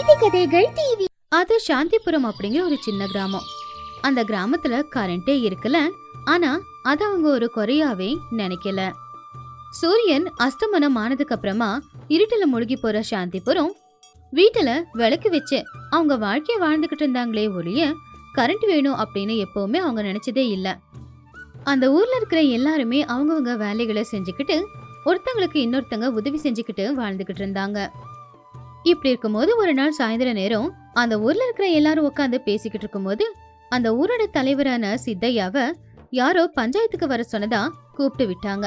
நீதி கதைகள் டிவி. அது சாந்திபுரம் அப்படிங்கிற ஒரு சின்ன கிராமம். அந்த கிராமத்துல கரண்டே இருக்கல. ஆனா அது அவங்க ஒரு குறையாவே நினைக்கல. சூரியன் அஸ்தமனம் ஆனதுக்கு அப்புறமா இருட்டுல முழுகி போற சாந்திபுரம் வீட்டுல விளக்கு வச்சு அவங்க வாழ்க்கைய வாழ்ந்துகிட்டு இருந்தாங்களே ஒழிய கரண்ட் வேணும் அப்படின்னு எப்பவுமே அவங்க நினைச்சதே இல்ல. அந்த ஊர்ல இருக்கிற எல்லாருமே அவங்கவங்க வேலைகளை செஞ்சுக்கிட்டு ஒருத்தங்களுக்கு இன்னொருத்தங்க உதவி செஞ்சுக்கிட்டு வாழ்ந்துகிட்டு இருந்தாங்க. இப்படி இருக்கும்போது ஒரு நாள் சாயந்தர நேரம் அந்த ஊர்ல இருக்கிற எல்லாரும் உட்காந்து பேசிக்கிட்டு இருக்கும்போது அந்த ஊரோட தலைவரான சித்தையாவ யாரோ பஞ்சாயத்துக்கு வர சொன்னதா கூப்பிட்டு விட்டாங்க.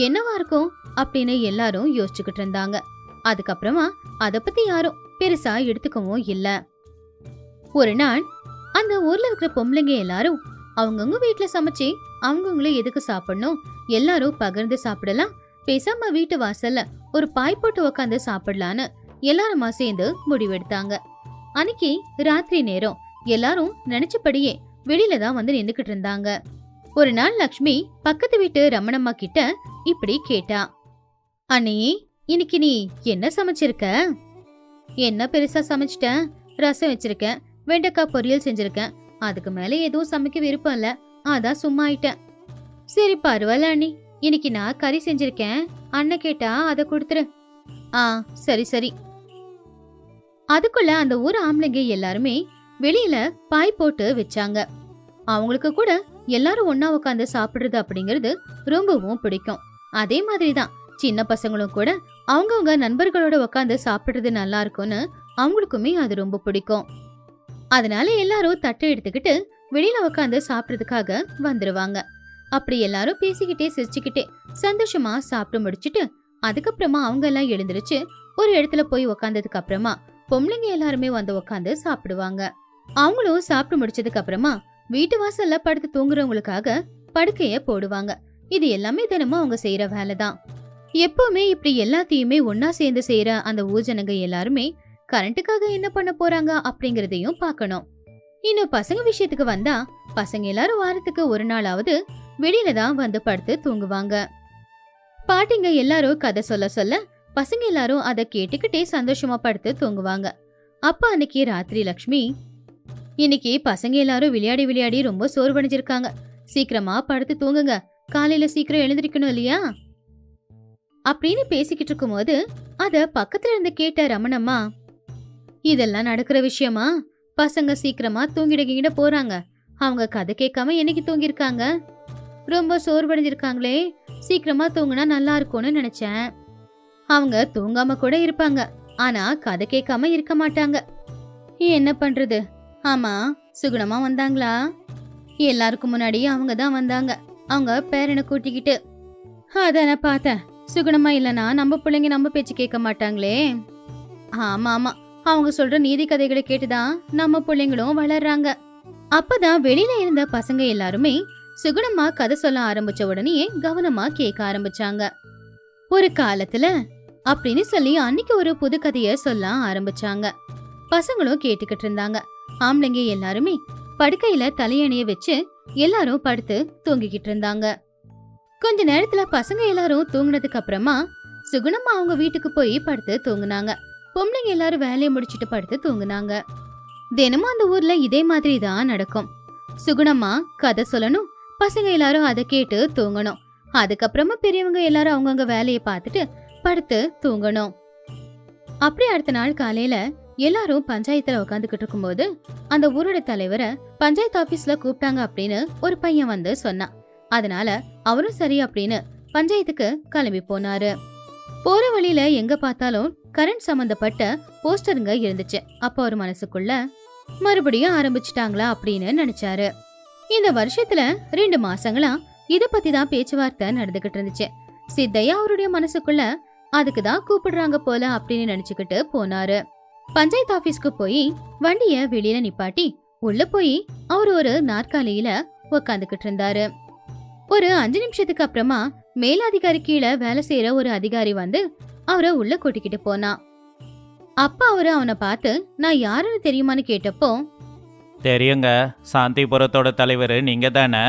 என்னவா இருக்கும் அப்படின்னு எல்லாரும் யோசிச்சுக்கிட்டு இருந்தாங்க. அதுக்கப்புறமா அத பத்தி யாரும் பெருசா எடுத்துக்கவும் இல்ல. ஒரு நாள் அந்த ஊர்ல இருக்கிற பொம்பளைங்க எல்லாரும் அவங்கவுங்க வீட்டுல சமைச்சு அவங்கவுங்களே எதுக்கு சாப்பிடணும், எல்லாரும் பகிர்ந்து சாப்பிடலாம், பேசாம வீட்டு வாசல்ல ஒரு பாய் போட்டு உக்காந்து சாப்பிடலான்னு எல்லாருமா சேர்ந்து முடிவெடுத்தாங்க. அன்னைக்கு ராத்திரி நேரம் எல்லாரும் நினைச்சபடியே வெளியில தான் வந்து நின்னுக்கிட்டு இருந்தாங்க. ஒரு நாள் லக்ஷ்மி பக்கத்து வீட்டு ரமணம்மா கிட்ட இப்படி கேட்டா, அண்ணி இன்னைக்கு நீ என்ன சமைச்சிருக்க? என்ன பெருசா சமைச்சிட்டேன், ரசம் வச்சிருக்கேன், வெண்டைக்காய் பொரியல் செஞ்சிருக்கேன், அதுக்கு மேல எதுவும் சமைக்க விருப்பம் இல்ல, அதான் சும்மா ஆயிட்டேன். சரி பரவாயில்ல அண்ணி, இன்னைக்கு நான் கறி செஞ்சிருக்கேன், அண்ணன் கேட்டா அதை கொடுத்துரு. ஆ சரி சரி. அதுக்குள்ள அந்த ஊர் ஆம்பளைங்க எல்லாருமே வெளியில பாய் போட்டு வச்சாங்க. அவங்களுக்கு கூட எல்லாரும் ஒன்னா உட்காந்து சாப்பிடுறது அப்படிங்கிறது ரொம்பவும் பிடிக்கும். அதே மாதிரிதான் சின்ன பசங்களும் கூட அவங்கவுங்க நண்பர்களோட உட்காந்து சாப்பிடுறது நல்லா இருக்கும்னு அவங்களுக்குமே அது ரொம்ப பிடிக்கும். அதனால எல்லாரும் தட்டை எடுத்துக்கிட்டு வெளியில உட்காந்து சாப்பிடுறதுக்காக வந்துருவாங்க. அப்படி எல்லாரும் பேசிக்கிட்டே சிரிச்சுக்கிட்டே சந்தோஷமா சாப்பிட்டு முடிச்சுட்டு அதுக்கப்புறமா அவங்க எல்லாம் எழுந்திருச்சு ஒரு இடத்துல போய் உக்காந்ததுக்கு அப்புறமா பொம்பளைங்க எல்லாருமே வந்து உக்காந்து சாப்பிடுவாங்க. அவங்களும் சாப்பிட்டு முடிச்சதுக்கு அப்புறமா வீட்டு வாசல்ல படுத்து தூங்குறவங்களுக்காக படுக்கைய போடுவாங்க. இது எல்லாமே தினமும் அவங்க செய்யற வேலைதான். எப்பவுமே இப்படி எல்லாத்தையுமே ஒன்னா சேர்ந்து செய்யற அந்த ஊர்ஜனங்க எல்லாருமே கரண்ட்டுக்காக என்ன பண்ண போறாங்க அப்படிங்கறதையும் பார்க்கணும். இன்னும் பசங்க விஷயத்துக்கு வந்தா பசங்க எல்லாரும் வாரத்துக்கு ஒரு நாளாவது வெளியில தான் வந்து படுத்து தூங்குவாங்க. பாட்டிங்க எல்லாரும் கதை சொல்ல சொல்ல பசங்க எல்லாரும் அதை கேட்டுக்கிட்டே சந்தோஷமா படுத்து தூங்குவாங்க. அப்ப அன்னைக்கு ராத்திரி லக்ஷ்மி, இன்னைக்கு பசங்க எல்லாரும் விளையாடி விளையாடி ரொம்ப சோர்வடைஞ்சிருக்காங்க, சீக்கிரமா படுத்து தூங்குங்க, காலையில சீக்கிரம் எழுந்திருக்கணும் இல்லையா அப்படின்னு பேசிக்கிட்டு இருக்கும் போது அத பக்கத்துல இருந்து கேட்ட ரமணம்மா, இதெல்லாம் நடக்கிற விஷயமா? பசங்க சீக்கிரமா தூங்கிட போறாங்க, அவங்க கதை கேட்காம என்னைக்கு தூங்கிருக்காங்க, ரொம்ப சோர்வடைஞ்சிருக்காங்களே, சீக்கிரமா தூங்குனா நல்லா இருக்கும்னு நினைச்சேன். அவங்க தூங்காம கூட இருப்பாங்க, ஆனா கதை கேட்காம இருக்க மாட்டாங்க. என்ன பண்றது? ஆமா சுகுணமா வந்தாங்களா? எல்லாருக்கும் முன்னாடி அவங்க தான் வந்தாங்க, அவங்க பேரனை கூட்டிக்கிட்டு. அத நான் பார்த்தேன், சுகுணமா இல்லனா நம்ம பிள்ளைங்க நம்ம பேச்சு கேட்க மாட்டாங்களே. ஆமா ஆமா, அவங்க சொல்ற நீதி கதைகளை கேட்டுதான் நம்ம பிள்ளைங்களும் வளர்றாங்க. அப்பதான் வெளியில இருந்த பசங்க எல்லாருமே சுகுணமா கதை சொல்ல ஆரம்பிச்ச உடனே கவனமா கேட்க ஆரம்பிச்சாங்க. ஒரு காலத்துல அப்படின்னு சொல்லி அன்னைக்கு ஒரு புது கதைய சொல்ல ஆரம்பிச்சாங்க. பசங்களும் கேட்டுக்கிட்டு இருந்தாங்க. ஆம்பளைங்க எல்லாருமே படுக்கையில தலையணைய வச்சு எல்லாரும் படுத்து தூங்கிக்கிட்டு இருந்தாங்க. கொஞ்ச நேரத்துல பசங்க எல்லாரும் தூங்குனதுக்கு அப்புறமா சுகுணம்மா அவங்க வீட்டுக்கு போய் படுத்து தூங்குனாங்க. பொம்பளைங்க எல்லாரும் வேலையை முடிச்சிட்டு படுத்து தூங்குனாங்க. தினமும் அந்த ஊர்ல இதே மாதிரி தான் நடக்கும். சுகுணம்மா கதை சொல்லணும், பசங்க எல்லாரும் அதை கேட்டு தூங்கணும். அதுக்கப்புறமா பெரியவங்க எல்லாரும் அவங்கவுங்க வேலையை பார்த்துட்டு படுத்து தூங்கணும். அப்படி அடுத்த நாள் காலையில எல்லாரும் பஞ்சாயத்துல உட்காந்துக்கிட்டு இருக்கும்போது அந்த ஊரோட தலைவரை பஞ்சாயத்து ஆபீஸ்ல கூப்பிட்டாங்க அப்படின்னு ஒரு பையன் வந்து சொன்னான். அதனால அவரும் சரி அப்படின்னு பஞ்சாயத்துக்கு கிளம்பி போனாரு. போற வழியில எங்க பார்த்தாலும் கரண்ட் சம்பந்தப்பட்ட போஸ்டருங்க இருந்துச்சு. அப்ப ஒரு மனசுக்குள்ள மறுபடியும் ஆரம்பிச்சுட்டாங்களா அப்படின்னு நினைச்சாரு. இந்த வருஷத்துல 2 மாசங்களா இத பத்தி தான் பேச்சுவார்த்தை நடந்துகிட்டு இருந்துச்சு. சித்தையா அவருடைய மனசுக்குள்ள அதுக்குதான் கூப்பிடுறாங்க போல அப்படின்னு நினைச்சுக்கிட்டு போனாரு. பஞ்சாயத்து ஆபீஸ்க்கு போய் வண்டிய வெளியில நிப்பாட்டி உள்ள போய் அவரு ஒரு நாற்காலியில உக்காந்துக்கிட்டு இருந்தாரு. ஒரு 5 நிமிஷத்துக்கு அப்புறமா மேலதிகாரி கீழே வேலை செய்யற ஒரு அதிகாரி வந்து அவரை உள்ள கூட்டிக்கிட்டு போனா. அப்ப அவரு அவனை பார்த்து நான் யாருன்னு தெரியுமான்னு கேட்டப்போ, தெரியுங்க, சாந்திபுரத்தோட தலைவர் நீங்க தானே?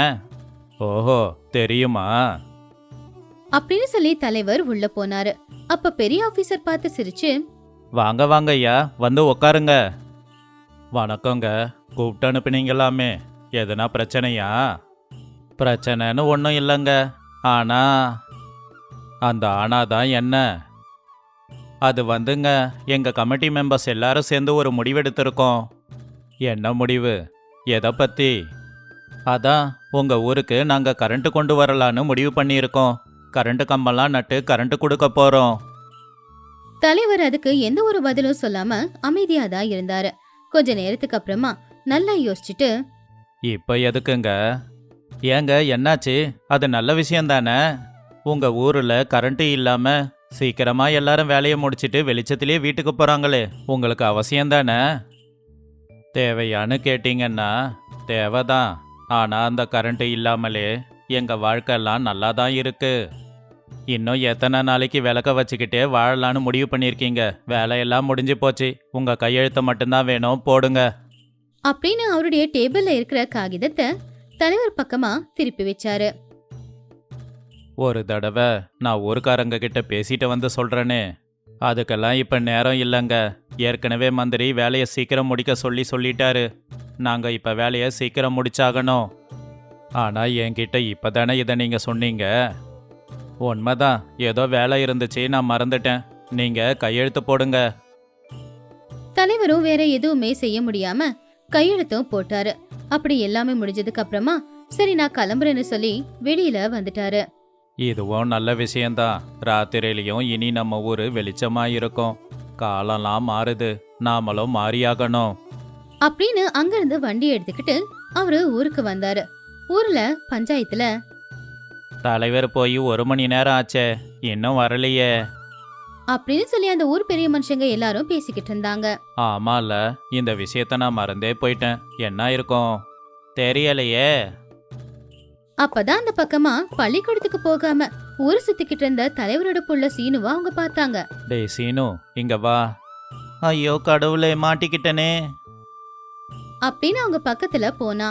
ஓஹோ தெரியுமா அப்படின்னு சொல்லி தலைவர் உள்ள போனாரு. அப்ப பெரிய ஆபீசர் பார்த்து சிரிச்சு, வாங்க வாங்க ஐயா, வந்து உக்காருங்க. வணக்கங்க. கூப்பிட்டு அனுப்புனீங்களாமே, எதுனா பிரச்சனையா? பிரச்சனைன்னு ஒன்றும் இல்லைங்க. ஆனா அந்த ஆனாதான் என்ன? அது வந்துங்க, எங்க கமிட்டி மெம்பர்ஸ் எல்லாரும் சேர்ந்து ஒரு முடிவெடுத்திருக்கோம். என்ன முடிவு? எதை பத்தி? அதான், உங்க ஊருக்கு நாங்க கரண்ட் கொண்டு வரலான்னு முடிவு பண்ணியிருக்கோம். கரண்ட் கம்பெல்லாம் நட்டு கரண்ட் கொடுக்க போறோம். தலைவர் அதுக்கு எந்த ஒரு பதிலும் சொல்லாம அமைதியா தான் இருந்தாரு. கொஞ்ச நேரத்துக்கு அப்புறமா நல்லா யோசிச்சுட்டு, இப்ப எதுக்குங்க? ஏங்க என்னாச்சு? அது நல்ல விஷயம் தானே. உங்க ஊர்ல கரண்ட் இல்லாம சீக்கிரமா எல்லாரும் வேலையை முடிச்சிட்டு வெளிச்சத்திலேயே வீட்டுக்கு போறாங்களே, உங்களுக்கு அவசியம் தானே? தேவையான்னு கேட்டீங்கன்னா தேவைதான். ஆனா அந்த கரண்ட் இல்லாமலே எங்க வாழ்க்கையெல்லாம் நல்லா தான் இருக்கு. இன்னும் எத்தனை நாளைக்கு விளக்க வச்சுக்கிட்டே வாழலான்னு முடிவு பண்ணியிருக்கீங்க? வேலையெல்லாம் முடிஞ்சு போச்சு. உங்க கையெழுத்து மட்டும்தான் வேணும், போடுங்க. அப்படின்னு அவருடைய டேபிள்ல இருக்கிற காகிதத்தை தலைவர் பக்கமா திருப்பி வச்சாரு. ஒரு தடவை நான் ஊருக்காரங்க கிட்ட பேசிட்டு வந்து சொல்றேனே, அதுக்கெல்லாம் இப்ப நேரம் இல்லைங்க. ஏற்கனவே மந்திரி வேலையை சீக்கிரம் முடிக்க சொல்லிட்டாரு. நாங்க இப்ப வேலையை சீக்கிரம் முடிச்சாகணும். ஆனா என்கிட்ட இப்பதானே இதை நீங்க சொன்னீங்க. உண்மைதான், ஏதோ வேலை இருந்துச்சு, நான் மறந்துட்டேன். நீங்க கையெழுத்து போடுங்க. தலைவரும் வேற எதுவுமே செய்ய முடியாம கையெழுத்தும் போட்டாரு. அப்படி எல்லாமே முடிஞ்சதுக்கு அப்புறமா சரி நான் கிளம்புறேன்னு சொல்லி வெளியில வந்துட்டாரு. இதுவும் நல்ல விஷயம்தான். ராத்திரியிலையும் இனி நம்ம ஊரு வெளிச்சமா இருக்கும். காலம்லாம் மாறுது, நாமளும் மாறியாகணும். அப்படின்னு அங்கிருந்து வண்டி எடுத்துக்கிட்டு அவரு ஊருக்கு வந்தாரு. ஊர்ல பஞ்சாயத்துல தலைவர் போய் 1 மணி நேரம் ஆச்சே, இன்னும் வரலையே. அப்படின்னு சொல்லி அந்த ஊர் பெரிய மனுஷங்க எல்லாரும் பேசிக்கிட்டு இருந்தாங்க. ஆமால, இந்த விஷயத்த நான் மறந்தே போயிட்டேன். என்ன இருக்கும் தெரியலையே. அப்பதான் அந்த பக்கமா பள்ளிக்கூடத்துக்கு போகாம ஊர் சுத்திக்கிட்டு இருந்த தலைவரோட புள்ள சீனுவா அவங்க பார்த்தாங்க. டேய் சீனு, இங்க வா. ஐயோ கடவுளே, மாட்டிக்கிட்டனே. அப்படின்னு அவங்க பக்கத்துல போனா.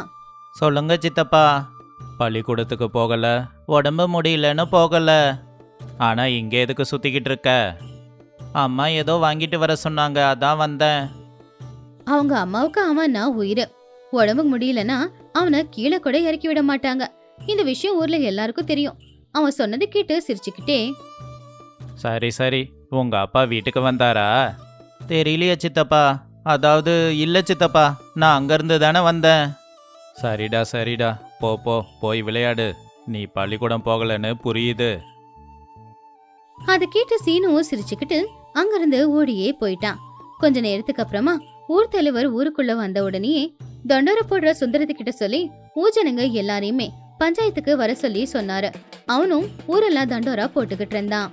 சொல்லுங்க சித்தப்பா. பள்ளிக்கூடத்துக்கு போகல, உடம்பு முடியலன்னு போகல. ஆனா இங்க எதுக்கு சுத்திக்கிட்டு இருக்க? அம்மா ஏதோ வாங்கிட்டு வர சொன்னாங்க, அதான் வந்தேன். அவங்க அம்மாவுக்கு அவனா உயிர். உடம்பு முடியலன்னா அவனை கீழே கூட இறக்கி விட மாட்டாங்க. இந்த விஷயம் ஊர்ல எல்லாருக்கும் தெரியும். அவன் சொன்னது கேட்டு சிரிச்சுக்கிட்டே, சரி சரி, உங்க அப்பா வீட்டுக்கு வந்தாரா? தெரியலையே சித்தப்பா. அதாவது இல்ல சித்தப்பா, நான் அங்கிருந்து தானே வந்தேன். சரிடா சரிடா, போ போ, போய் விளையாடு. நீ பள்ளிக்கூடம் போகலன்னு புரியுது. அதை கேட்டு சீனுவும் சிரிச்சுக்கிட்டு அங்கிருந்து ஓடியே போயிட்டான். கொஞ்ச நேரத்துக்கு அப்புறமா ஊர் தலைவர் ஊருக்குள்ள வந்த உடனே தண்டோர போடுற சுந்தரத்துக்கிட்ட சொல்லி ஊஜனங்க எல்லாரையுமே பஞ்சாயத்துக்கு வர சொல்லி சொன்னாரு. அவனும் ஊரெல்லாம் தண்டோரா போட்டுக்கிட்டு இருந்தான்.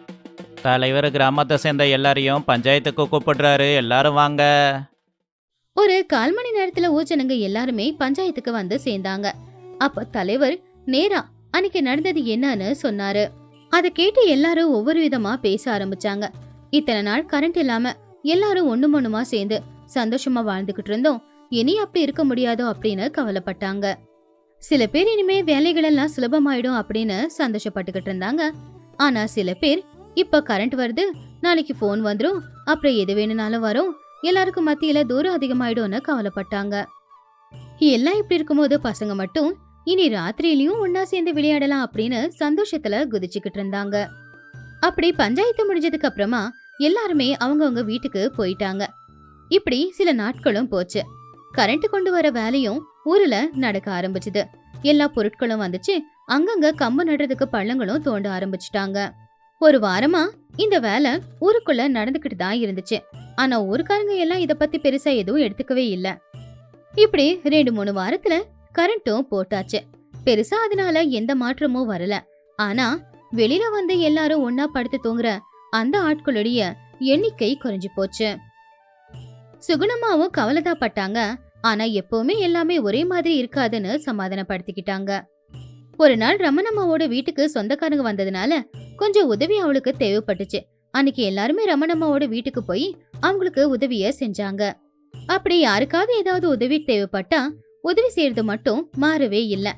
தலைவர் கிராமத்தை சேர்ந்த எல்லாரையும் பஞ்சாயத்துக்கு கூப்பிடுறாரு, எல்லாரும் வாங்க. ஒரு 1/4 மணி நேரத்துல ஊஜனங்க எல்லாருமே பஞ்சாயத்துக்கு வந்து சேர்ந்தாங்க. அப்ப தலைவர் நேரா அன்னைக்கு நடந்தது என்னன்னு சொன்னாரு. அதை கேட்டு எல்லாரும் ஒவ்வொரு விதமா பேச ஆரம்பிச்சாங்க. இத்தனை நாள் கரண்ட் இல்லாம எல்லாரும் ஒண்ணுமா சேர்ந்து சந்தோஷமா வாழ்ந்துகிட்டு இருந்தோம். இனி அப்படி இருக்க முடியாதோ அப்படின்னு கவலைப்பட்டாங்க. சில பேர் இனிமே வேலைகள் எல்லாம் சுலபமாயிடும் அப்படின்னு சந்தோஷப்பட்டுக்கிட்டு இருந்தாங்க. ஆனா சில பேர் இப்ப கரண்ட் வருது, நாளைக்கு போன் வந்துரும், அப்புறம் எது வேணும்னாலும் வரும், எல்லாருக்கும் மத்தியில தூரம் அதிகமாயிடும்னு கவலைப்பட்டாங்க. எல்லாம் இப்படி இருக்கும்போது பசங்க மட்டும் இனி ராத்திரியிலயும் ஒன்னா சேர்ந்து விளையாடலாம் அப்படின்னு சந்தோஷத்துல குதிச்சுக்கிட்டு இருந்தாங்க. அப்படி பஞ்சாயத்து முடிஞ்சதுக்கு அப்புறமா எல்லாருமே அவங்கவங்க வீட்டுக்கு போயிட்டாங்க. இப்படி சில நாட்களும் போச்சு. கரண்ட் கொண்டு வர வேலையும் ஊர்ல நடக்க ஆரம்பிச்சுது. எல்லா பொருட்களும் வந்துச்சு. அங்கங்க கம்பு நடுறதுக்கு பள்ளங்களும் தோண்ட ஆரம்பிச்சுட்டாங்க. ஒரு வாரமா இந்த வேலை ஊருக்குள்ள நடந்துகிட்டு தான் இருந்துச்சு. ஆனா ஊருக்காரங்க எல்லாம் இத பத்தி பெருசா எதுவும் எடுத்துக்கவே இல்ல. இப்படி 2-3 வாரத்துல கரண்ட்டும் போட்டாச்சு. பெருசா அதனால எந்த மாற்றமும் வரல. ஆனா வெளியில வந்து எல்லாரும் ஒன்னா படுத்து தூங்குற அந்த ஆட்களுடைய எண்ணிக்கை குறைஞ்சு போச்சு. சுகுணமாவும் கவலைதான் பட்டாங்க. ஆனா எப்பவுமே எல்லாமே ஒரே மாதிரி இருக்காதுன்னு சமாதானப்படுத்திக்கிட்டாங்க. ஒரு நாள் ரமணம்மாவோட வீட்டுக்கு சொந்தக்காரங்க வந்ததுனால கொஞ்சம் உதவி அவளுக்கு தேவைப்பட்டுச்சு. அன்னைக்கு எல்லாருமே ரமணம்மாவோட வீட்டுக்கு போய் அவங்களுக்கு உதவிய செஞ்சாங்க. அப்படி யாருக்காவது ஏதாவது உதவி தேவைப்பட்டா உதவி செய்யறது மட்டும் மாறவே இல்ல.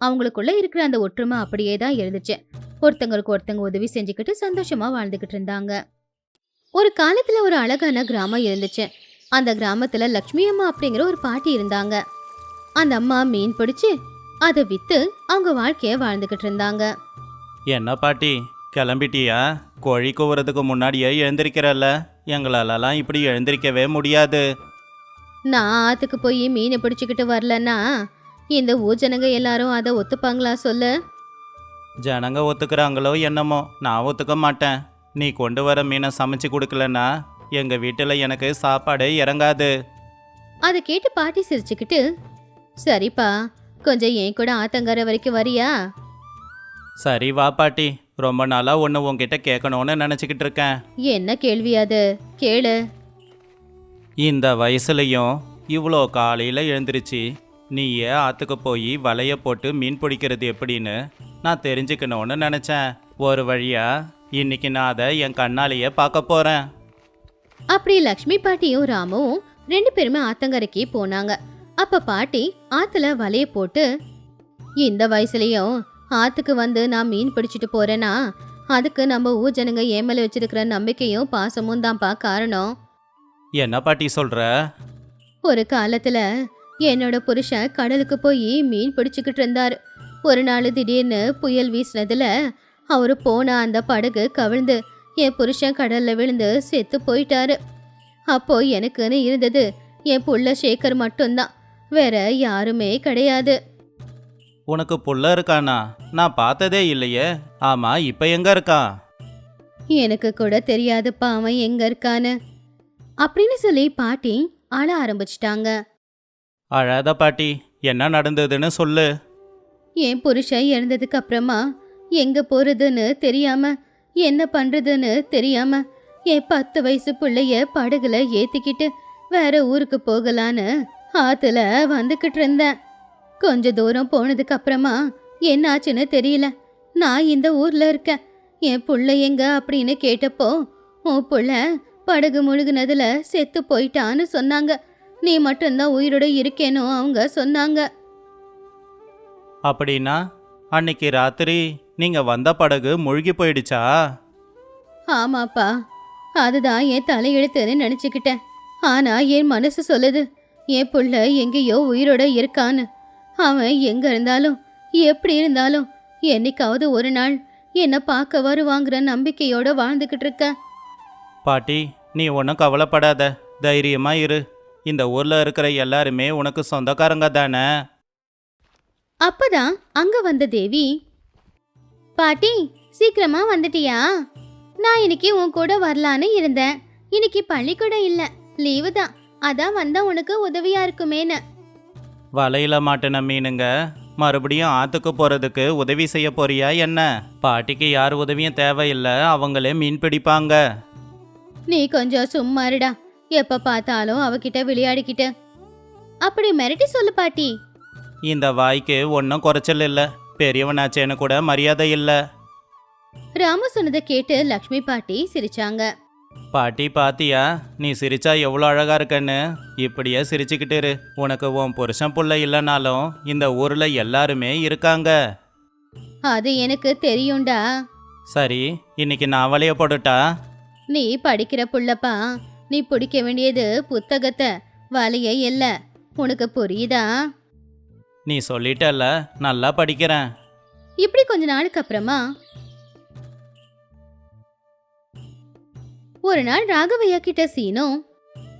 அவங்களுக்குள்ள இருக்கிற அந்த ஒற்றுமை அப்படியே தான் இருந்துச்சு. ஒருத்தங்களுக்கு ஒருத்தங்க உதவி செஞ்சுக்கிட்டு சந்தோஷமா வாழ்ந்துகிட்டு இருந்தாங்க. ஒரு காலத்துல ஒரு அழகான கிராமம் இருந்துச்சு. அந்த கிராமத்துல லக்ஷ்மி அம்மா அப்படிங்கிற ஒரு பாட்டி இருந்தாங்க. அந்த அம்மா மீன் பிடிச்சு அதை வித்து அவங்க வாழ்க்கைய வாழ்ந்துகிட்டு இருந்தாங்க. என்ன பாட்டி, கிளம்பிட்டியா? கோழி கூவுறதுக்கு முன்னாடியே எழுந்திருக்கிறல்ல. எங்களாலலாம் இப்படி எழுந்திருக்கவே முடியாது. நான் ஆத்துக்கு போய் மீனை பிடிச்சுக்கிட்டு வரலன்னா இந்த ஊர் ஜனங்க எல்லாரும் அதை ஒத்துப்பாங்களா சொல்லு? ஜனங்க ஒத்துக்கிறாங்களோ என்னமோ, நான் ஒத்துக்க மாட்டேன். நீ கொண்டு வர மீனை சமைச்சு கொடுக்கலன்னா எங்கள் வீட்டில் எனக்கு சாப்பாடே இறங்காது. அதை கேட்டு பாட்டி சிரிச்சுக்கிட்டு, சரிப்பா, கொஞ்சம் என் கூட ஆத்தங்கரை வரைக்கும் வரியா? சரி வா பாட்டி, ரொம்ப நாளாக ஒன்று உங்ககிட்ட கேட்கணும்னு நினச்சிக்கிட்டு இருக்கேன். என்ன கேள்வி அது? கேளு. இந்த வயசுலையும் இவ்வளோ காலையில் எழுந்திருச்சு நீயே ஆற்றுக்கு போய் வலைய போட்டு மீன் பிடிக்கிறது எப்படின்னு நான் தெரிஞ்சுக்கணும்னு நினச்சேன். ஒரு வழியா இன்னைக்கு நான் அதை என் கண்ணாலேயே பார்க்க போகிறேன். அப்படி லக்ஷ்மி பாட்டியும் ராமுவும் 2 பேருமே ஆத்தங்கரைக்கு போனாங்க. அப்ப பாட்டி ஆத்துல வலைய போட்டு, இந்த வயசுலயும் ஆத்துக்கு வந்து நான் மீன் பிடிச்சிட்டு போறேன்னா அதுக்கு நம்ம ஊர் ஜனங்க என் மேல வச்சிருக்கிற நம்பிக்கையும் பாசமும் தான்ப்பா காரணம். என்ன பாட்டி சொல்கிற? ஒரு காலத்துல என்னோட புருஷன் கடலுக்கு போய் மீன் பிடிச்சுக்கிட்டு இருந்தாரு. ஒரு நாள் திடீர்னு புயல் வீசினதுல அவரு போன அந்த படகு கவிழ்ந்து என் புருஷன் கடல்ல விழுந்து செத்து போயிட்டாரு. அப்போ எனக்குன்னு இருந்தது என் புள்ள சேகர் மட்டும்தான், வேற யாருமே கிடையாது. உனக்கு புள்ள இருக்கானா? நான் பார்த்ததே இல்லையே. ஆமாம், இப்போ எங்கே இருக்கான்? எனக்கு கூட தெரியாதுப்பா அவன் எங்க இருக்கான்னு அப்படின்னு சொல்லி பாட்டி அழ ஆரம்பிச்சிட்டாங்க. அழாத பாட்டி, என்ன நடந்ததுன்னு சொல்லு. என் புருஷன் இறந்ததுக்கு அப்புறமா எங்க போறதுன்னு தெரியாம என்ன பண்றதுன்னு தெரியாம என் 10 வயசு பிள்ளைய படகுல ஏத்திக்கிட்டு வேற ஊருக்கு போகலான்னு ஆத்துல வந்துகிட்டு இருந்தேன். கொஞ்ச தூரம் போனதுக்கு அப்புறமா என்ன ஆச்சுன்னு தெரியல. நான் இந்த ஊர்ல இருக்கேன், என் புள்ள எங்க அப்படின்னு கேட்டப்போ உன் புள்ள படகு முழுகுனதுல செத்து போயிட்டான்னு சொன்னாங்க. நீ மட்டும்தான் உயிரோட இருக்கேனோ அவங்க சொன்னாங்க. அப்படின்னா அன்னைக்கு ராத்திரி நீங்கள் வந்த படகு முழுகி போயிடுச்சா? ஆமாப்பா, அதுதான் என் தலையெழுத்துன்னு நினச்சிக்கிட்டேன். ஆனா என் மனசு சொல்லுது என் புள்ள எங்கேயோ உயிரோட இருக்கான்னு. அவன் எங்க இருந்தாலும் எப்படி இருந்தாலும் என்னைக்காவது ஒரு நாள் என்னை பார்க்க வருவாங்கிற நம்பிக்கையோட வாழ்ந்துக்கிட்டு இருக்க. பாட்டி, நீ ஒன்றும் கவலைப்படாத, தைரியமாக இரு. இந்த ஊரில் இருக்கிற எல்லாருமே உனக்கு சொந்தக்காரங்க தானே. அப்பதான் அங்க வந்த தேவி, பாட்டி சீக்கிரமா வந்துட்டியா? நான் இன்னைக்கு உன் கூட வரலான்னு இருந்தேன். இன்னைக்கு பள்ளிக்கூடம் இல்ல, லீவு தான். அதான் வந்தா உனக்கு உதவியா இருக்குமேன்னு. வலையில மாட்டின மீனுங்க மறுபடியும் ஆற்றுக்கு போகிறதுக்கு உதவி செய்ய போறியா என்ன? பாட்டிக்கு யார் உதவியும் தேவையில்லை, அவங்களே மீன் பிடிப்பாங்க. நீ கொஞ்சம் சும்மா இருடா, எப்ப பார்த்தாலும் அவகிட்ட விளையாடிக்கிட்டு. அப்படி மிரட்டி சொல்லு பாட்டி. இந்த வாய்க்கு ஒன்றும் குறைச்சல் இல்லை, பெரியவனாச்சேன்னு கூட மரியாதை இல்லை. ராமு சொன்னதை கேட்டு லக்ஷ்மி பாட்டி சிரிச்சாங்க. பாட்டி பாத்தியா, நீ சிரிச்சா எவ்வளோ அழகா இருக்கன்னு. இப்படியே சிரிச்சுக்கிட்டு இரு. உனக்கு உன் புருஷன் புள்ள இல்லைனாலும் இந்த ஊரில் எல்லாருமே இருக்காங்க. அது எனக்கு தெரியும்டா. சரி, இன்னைக்கு நான் வலைய போட்டுட்டா? நீ படிக்கிற புள்ளப்பா, நீ பிடிக்க வேண்டியது புத்தகத்தை, வலைய இல்ல. உனக்கு புரியுதா? நீ சொல்லிட்டல்ல, நல்லா படிக்கிறேன். இப்படி கொஞ்ச நாளுக்கு அப்புறமா ஒரு நாள் ராகவையா கிட்ட சீனோ,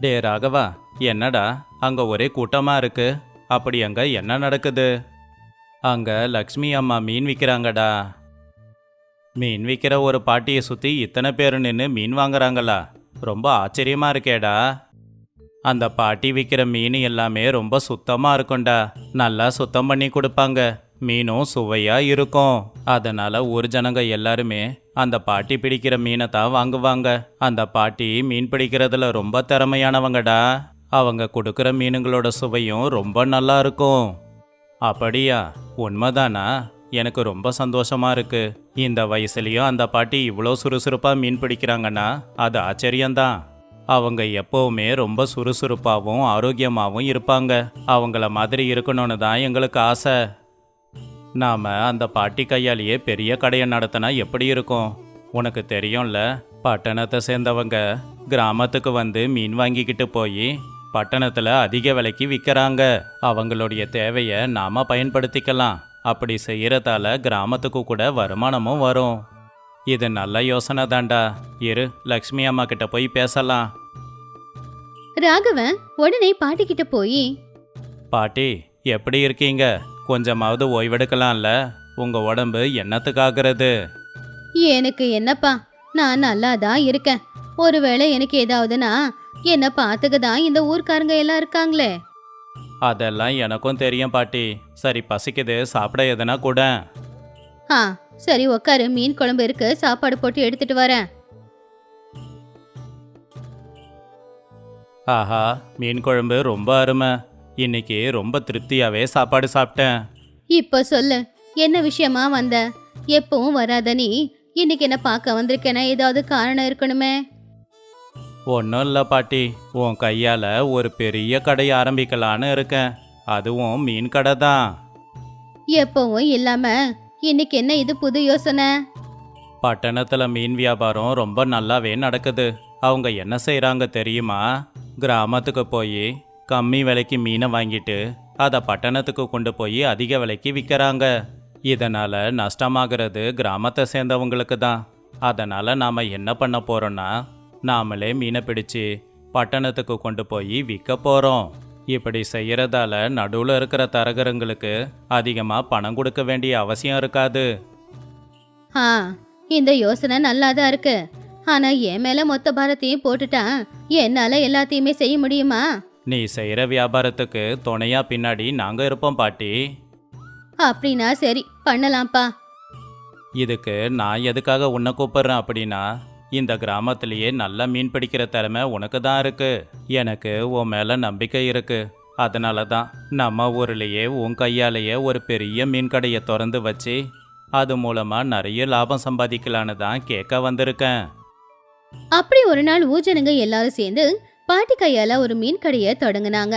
டே ராகவா, என்னடா அங்கே ஒரே கூட்டமாக இருக்கு. அப்படி அங்கே என்ன நடக்குது? அங்கே லக்ஷ்மி அம்மா மீன் விற்கிறாங்கடா. மீன் விற்கிற ஒரு பாட்டியை சுற்றி இத்தனை பேர் நின்று மீன் வாங்குறாங்களா? ரொம்ப ஆச்சரியமாக இருக்கேடா. அந்த பாட்டி விற்கிற மீன் எல்லாமே ரொம்ப சுத்தமாக இருக்கும்டா. நல்லா சுத்தம் பண்ணி கொடுப்பாங்க. மீனும் சுவையாக இருக்கும். அதனால் ஊர் ஜனங்க எல்லாருமே அந்த பாட்டி பிடிக்கிற மீனை தான் வாங்குவாங்க. அந்த பாட்டி மீன் பிடிக்கிறதுல ரொம்ப திறமையானவங்கடா. அவங்க கொடுக்குற மீனுங்களோட சுவையும் ரொம்ப நல்லா இருக்கும். அப்படியா? உண்மைதானா? எனக்கு ரொம்ப சந்தோஷமா இருக்கு. இந்த வயசுலயும் அந்த பாட்டி இவ்வளோ சுறுசுறுப்பாக மீன் பிடிக்கிறாங்கன்னா அது ஆச்சரியம்தான். அவங்க எப்போவுமே ரொம்ப சுறுசுறுப்பாகவும் ஆரோக்கியமாகவும் இருப்பாங்க. அவங்கள மாதிரி இருக்கணும்னு தான் எங்களுக்கு ஆசை. நாம் அந்த பாட்டி கையாலேயே பெரிய கடையை நடத்தினா எப்படி இருக்கும்? உனக்கு தெரியும்ல, பட்டணத்தை சேர்ந்தவங்க கிராமத்துக்கு வந்து மீன் வாங்கிக்கிட்டு போய் பட்டணத்தில் அதிக விலைக்கு விற்கிறாங்க. அவங்களுடைய தேவையை நாம பயன்படுத்திக்கலாம். அப்படி செய்யறதால கிராமத்துக்கு கூட வருமானமும் வரும். இது நல்ல யோசனை தாண்டா. இரு, லக்ஷ்மி அம்மா கிட்ட போய் பேசலாம். ராகவன் உடனே பாட்டி கிட்ட போய், பாட்டி, எப்படி இருக்கீங்க? கொஞ்சமாவது ஓய்வெடுக்கலாம்ல? உங்க உடம்பு என்னத்துக்காகிறது? எனக்கு என்னப்பா, நான் நல்லா தான் இருக்கேன். ஒருவேளை எனக்கு ஏதாவதுனா என்ன பாத்துக்க தான் இந்த ஊர்க்காரங்க எல்லாம் இருக்காங்களே. அதெல்லாம் எனக்கும் தெரியும் பாட்டி. சரி, பசிக்குது, சாப்பிட எதுனா கூட. ஆ சரி, உக்காரு. மீன் குழம்பு இருக்கு, சாப்பாடு போட்டு எடுத்துட்டு வரேன். ஆஹா, மீன் குழம்பு ரொம்ப அருமை. இன்னைக்கு ரொம்ப திருப்தியாவே சாப்பாடு சாப்பிட்டேன். இப்ப சொல்லு, என்ன விஷயமா வந்த? எப்பவும் வராத நீ இன்னைக்கு என்ன பார்க்க வந்திருக்கேனா? ஏதாவது காரணம் இருக்கணுமே. ஒன்றும் இல்லை பாட்டி, உன் கையால் ஒரு பெரிய கடை ஆரம்பிக்கலான்னு இருக்கேன். அதுவும் மீன் கடை தான். எப்பவும் இல்லாம இன்னைக்கு என்ன இது புது யோசனை? பட்டணத்தில் மீன் வியாபாரம் ரொம்ப நல்லாவே நடக்குது. அவங்க என்ன செய்கிறாங்க தெரியுமா? கிராமத்துக்கு போய் கம்மி விலைக்கு மீனை வாங்கிட்டு அதை பட்டணத்துக்கு கொண்டு போய் அதிக விலைக்கு விற்கிறாங்க. இதனால் நஷ்டமாகிறது கிராமத்தை சேர்ந்தவங்களுக்கு தான். அதனால் நாம் என்ன பண்ண போகிறோன்னா, நாமளே மீனை பிடிச்சி பட்டணத்துக்கு கொண்டு போய் விற்க போகிறோம். இப்படி செய்கிறதால நடுவில் இருக்கிற தரகருங்களுக்கு அதிகமாக பணம் கொடுக்க வேண்டிய அவசியம் இருக்காது. ஆ இந்த யோசனை நல்லாதான் இருக்கு. ஆனா என் மேல மொத்த பாரத்தையும் போட்டுட்டா என்னால எல்லாத்தையுமே செய்ய முடியுமா? நீ செய்கிற வியாபாரத்துக்கு துணையா பின்னாடி நாங்கள் இருப்போம் பாட்டி. அப்படின்னா சரி, பண்ணலாம்ப்பா. இதுக்கு நான் எதுக்காக உன்னை கூப்பிட்றேன் அப்படின்னா, இந்த கிராமத்திலேயே நல்லா மீன் பிடிக்கிற திறமை உனக்கு தான் இருக்கு. எனக்கு உன் மேலே நம்பிக்கை இருக்கு. அதனால தான் நம்ம ஊர்லேயே உன் கையாலேயே ஒரு பெரிய மீன் கடையை திறந்து வச்சு அது மூலமாக நிறைய லாபம் சம்பாதிக்கலான்னு தான் கேட்க வந்திருக்கேன். அப்படி ஒரு நாள் ஊஜனுங்க எல்லாரும் சேர்ந்து பாட்டி கையால ஒரு மீன் கடையை தொடங்குனாங்க.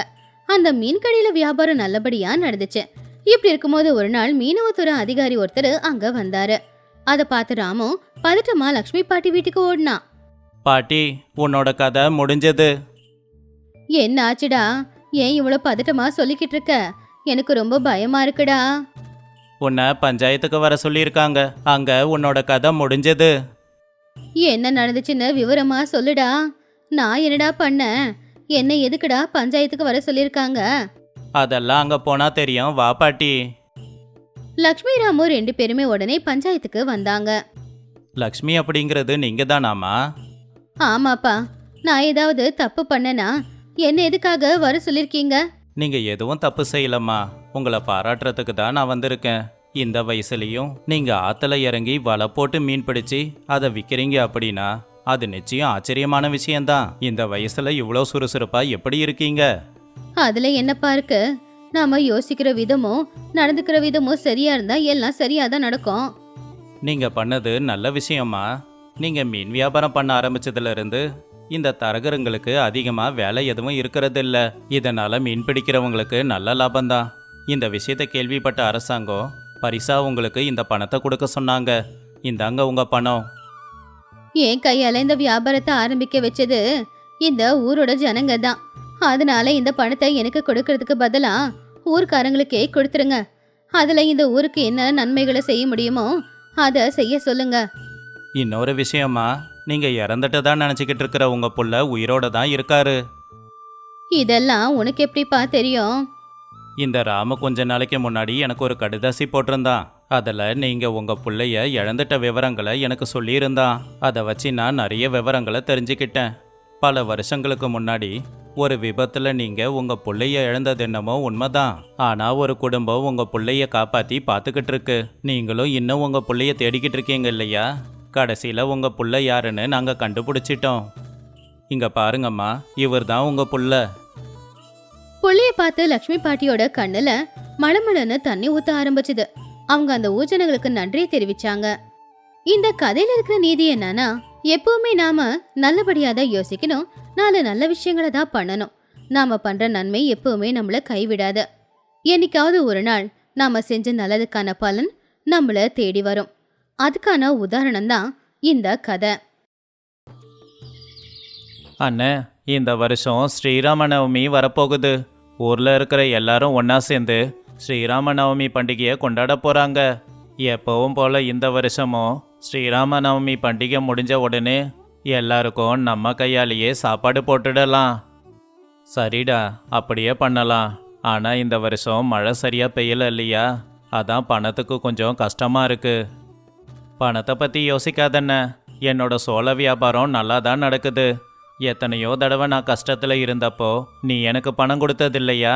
அந்த மீன் கடையில வியாபாரம் நல்லபடியா நடந்துச்சு. இப்படி இருக்கும்போது ஒரு நாள் மீனவத்துறை அதிகாரி ஒருத்தர் அங்க வந்தாரு. அதை பார்த்து ராமு பதட்டமா லக்ஷ்மி பாட்டி வீட்டுக்கு ஓடினான். பாட்டி, உன்னோட கதை முடிஞ்சது. என்ன ஆச்சுடா? ஏன் இவ்வளவு பதட்டமா சொல்லிக்கிட்டு இருக்க? எனக்கு ரொம்ப பயமா இருக்குடா. உன்னை பஞ்சாயத்துக்கு வர சொல்லியிருக்காங்க. அங்க உன்னோட கதை முடிஞ்சது. என்ன நடந்துச்சுன்னு விவரமா சொல்லுடா. நான் என்னடா பண்ணேன்? என்ன எதுக்குடா பஞ்சாயத்துக்கு வர சொல்லியிருக்காங்க? அதெல்லாம் அங்க போனா தெரியும், வா பாட்டி. லக்ஷ்மி ராமு ரெண்டு பேருமே உடனே பஞ்சாயத்துக்கு வந்தாங்க. லக்ஷ்மி அப்படிங்கிறது நீங்க தானாமா? ஆமாப்பா, நான் ஏதாவது தப்பு பண்ணனா என்ன எதுக்காக வர சொல்லிருக்கீங்க? நீங்க எதுவும் தப்பு செய்யலம்மா. உங்களை பாராட்டுறதுக்கு தான் நான் வந்திருக்கேன். இந்த வயசுலயும் நீங்க ஆத்துல இறங்கி வலை போட்டு மீன் பிடிச்சி அதை விற்கிறீங்க அப்படின்னா அது நிச்சயம் ஆச்சரியமான விஷயம்தான். இந்த வயசுல இவ்வளோ சுறுசுறுப்பா எப்படி இருக்கீங்க? அதுல என்னப்பா இருக்கு? நாம யோசிக்கிற விதமும் நடந்துக்கிற விதமும் சரியா இருந்தா எல்லாம் சரியா தான் நடக்கும். நீங்க பண்ணது நல்ல விஷயமா. நீங்க மீன் வியாபாரம் பண்ண ஆரம்பிச்சதுல இருந்து இந்த தரகருங்களுக்கு அதிகமா வேலை எதுவும் இருக்கிறது இல்ல. இதனால மீன் பிடிக்கிறவங்களுக்கு நல்ல லாபம்தான். இந்த விஷயத்தை கேள்விப்பட்ட அரசாங்கம் பரிசா உங்களுக்கு இந்த பணத்தை கொடுக்க சொன்னாங்க. இந்தாங்க உங்க பணம். என் கையால இந்த வியாபாரத்தை ஆரம்பிக்க வச்சது இந்த ஊரோட ஜனங்க தான். அதனால இந்த பணத்தை எனக்கு கொடுக்கறதுக்கு பதிலா ஊர்க்காரங்களுக்கே கொடுத்துருங்க. அதுல இந்த ஊருக்கு என்ன நன்மைகளை செய்ய முடியுமோ அதை செய்ய சொல்லுங்க. இன்னொரு விஷயமா, நீங்க இறந்துட்டு தான் நினைச்சுக்கிட்டு இருக்கிற உங்க புள்ள உயிரோட தான் இருக்காரு. இதெல்லாம் உனக்கு எப்படிப்பா தெரியும்? இந்த ராமு கொஞ்ச நாளைக்கு முன்னாடி எனக்கு ஒரு கடிதாசி போட்டிருந்தான். அதில் நீங்கள் உங்கள் பிள்ளைய இழந்துட்ட விவரங்களை எனக்கு சொல்லியிருந்தான். அதை வச்சு நான் நிறைய விவரங்களை தெரிஞ்சுக்கிட்டேன். பல வருஷங்களுக்கு முன்னாடி ஒரு விபத்தில் நீங்கள் உங்கள் பிள்ளைய இழந்தது என்னமோ உண்மைதான். ஆனால் ஒரு குடும்பம் உங்கள் பிள்ளைய காப்பாற்றி பார்த்துக்கிட்டு இருக்கு. நீங்களும் இன்னும் உங்கள் பிள்ளைய தேடிக்கிட்டு இருக்கீங்க இல்லையா? கடைசியில் உங்கள் புள்ள யாருன்னு நாங்கள் கண்டுபிடிச்சிட்டோம். இங்கே பாருங்கம்மா, இவர் தான் உங்கள் புள்ள. புள்ளைய பார்த்து லக்ஷ்மி பாட்டியோட கண்ணுல மளமளன்னு தண்ணி ஊத்த ஆரம்பிச்சுது. அவங்க அந்த ஊஜனங்களுக்கு நன்றியை தெரிவிச்சாங்க. இந்த கதையில இருக்கிற நீதி என்னன்னா, எப்பவுமே நாம நல்லபடியா தான் யோசிக்கணும், 4 நல்ல விஷயங்களை தான் பண்ணணும். நாம பண்ற நன்மை எப்பவுமே நம்மள கைவிடாது. என்னைக்காவது ஒரு நாள் நாம செஞ்ச நல்லதுக்கான பலன் நம்மள தேடி வரும். அதுக்கான உதாரணம் தான் இந்த கதை. அண்ணே, இந்த வருஷம் ஸ்ரீராம நவமி வரப்போகுது. ஊர்ல இருக்கிற எல்லாரும் ஒண்ணா சேர்ந்து ஸ்ரீராம நவமி பண்டிகையை கொண்டாட போறாங்க. எப்பவும் போல இந்த வருஷமும் ஸ்ரீராம நவமி பண்டிகை முடிஞ்ச உடனே எல்லாருக்கும் நம்ம கையாலேயே சாப்பாடு போட்டுடலாம். சரிடா, அப்படியே பண்ணலாம். ஆனா இந்த வருஷம் மழை சரியா பெய்யல இல்லையா? அதான் பணத்துக்கு கொஞ்சம் கஷ்டமா இருக்கு. பணத்தை பத்தி யோசிக்காதண்ணே. என்னோட சோள வியாபாரம் நல்லா தான் நடக்குது. எத்தனையோ தடவை நான் கஷ்டத்துல இருந்தப்போ நீ எனக்கு பணம் கொடுத்ததில்லையா?